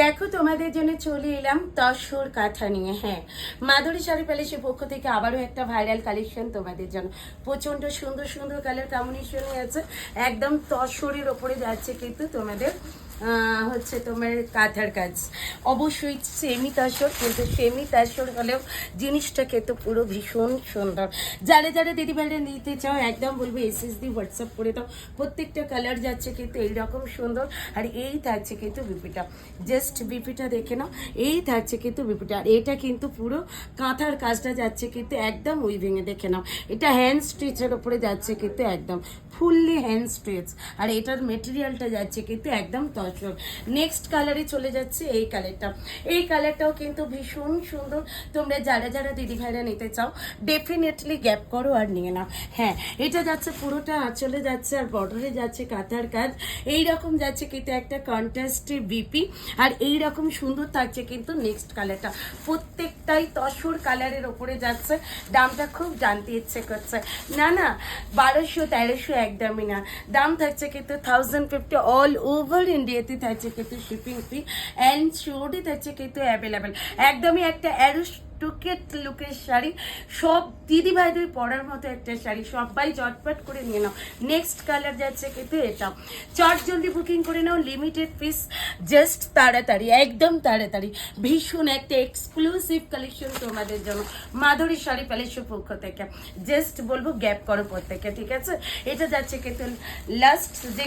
দেখো তোমাদের জন্য চলে এলাম তসর কাঁথা নিয়ে। হ্যাঁ, মাধুরী শাড়ি প্যালেসের পক্ষ থেকে আবারও একটা ভাইরাল কালেকশন তোমাদের জন্য। প্রচন্ড সুন্দর সুন্দর কালার কম্বিনেশনে আছে, একদম তসরের ওপরে যাচ্ছে কিন্তু তোমাদের হচ্ছে তোমার কাঁথার কাজ। অবশ্যই সেমি তাসর, কিন্তু সেমি তাসর হলেও জিনিসটা কিন্তু পুরো ভীষণ সুন্দর। যারা যারা দিদিভাইরা নিতে চাও একদম বলবো এসএসডি হোয়াটসঅ্যাপ করে দাও। প্রত্যেকটা কালার যাচ্ছে কিন্তু এইরকম সুন্দর। আর এই থাকছে কিন্তু বিপিটা, জাস্ট বিপিটা দেখে নাও, এই থাকছে কিন্তু বিপিটা। আর এটা কিন্তু পুরো কাঁথার কাজটা যাচ্ছে কিন্তু একদম উইভিংয়ে, দেখে নাও। এটা হ্যান্ড স্টিচের ওপরে যাচ্ছে কিন্তু একদম ফুললি হ্যান্ড স্টিচ। আর এটার মেটেরিয়ালটা যাচ্ছে কিন্তু একদম তসর। নেক্সট কালারে চলে যাচ্ছে এই কালারটা। এই কালারটাও কিন্তু ভীষণ সুন্দর। তোমরা যারা যারা দিদিভাইরা নিতে চাও ডেফিনেটলি গ্যাপ করো আর নিয়ে নাও। হ্যাঁ, এটা যাচ্ছে পুরোটা আঁচলে যাচ্ছে আর বর্ডারে যাচ্ছে কাঁথার কাজ। এইরকম যাচ্ছে কিন্তু একটা কন্ট্রাস্টে বিপি। আর এইরকম সুন্দর থাকছে কিন্তু নেক্সট কালারটা। প্রত্যেকটাই তসর কালারের ওপরে যাচ্ছে। দামটা খুব জানতে ইচ্ছে করছে। না না, 1200-1300 একদমই না। দাম থাকছে কিন্তু 1050 অল ওভার ইন্ডিয়াতে থাকছে কিন্তু শিপিং ফি অ্যান্ড শিওরটি থাকছে কিন্তু অ্যাভেলেবেল। একদমই একটা টুকেট লুকের শাড়ি, সব দিদি ভাইদের পরার মতো একটা শাড়ি। সবাই চটপট করে নিয়ে নাও। নেক্সট কালার যাচ্ছে কিন্তু এটা। চট জলদি বুকিং করে নাও, লিমিটেড পিস, জাস্ট তাড়াতাড়ি, একদম তাড়াতাড়ি। ভীষণ একটা এক্সক্লুসিভ কালেকশন তোমাদের জন্য মাধুরী শাড়ি প্যালেসের পক্ষ থেকে। জাস্ট বলবো গ্যাপ করো প্রত্যেকে, ঠিক আছে? এটা যাচ্ছে কিন্তু লাস্ট যে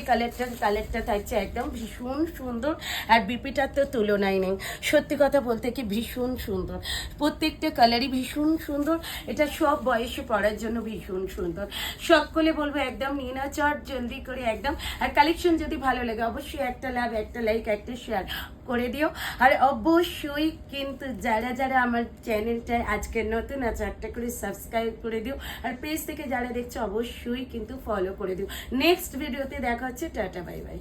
কালারটা থাকছে একদম ভীষণ সুন্দর। আর বিপিটার তো তুলনাই নেই। সত্যি কথা বলতে কি ভীষণ সুন্দর, প্রত্যেকটা কালারই ভীষণ সুন্দর। এটা সব বয়সে পরার জন্য ভীষণ সুন্দর। সকলে বলবো একদম নিয়ে নাও চট জলদি করে একদম। আর কালেকশন যদি ভালো লাগে অবশ্যই একটা লাভ, একটা লাইক, একটা শেয়ার করে দিও। আর অবশ্যই কিন্তু যারা যারা আমার চ্যানেলটা আজকে নতুন আছে একটা করে সাবস্ক্রাইব করে দিও। আর পেজ থেকে যারা দেখছো অবশ্যই কিন্তু ফলো করে দিও। নেক্সট ভিডিওতে দেখা হচ্ছে। Tata, bye bye.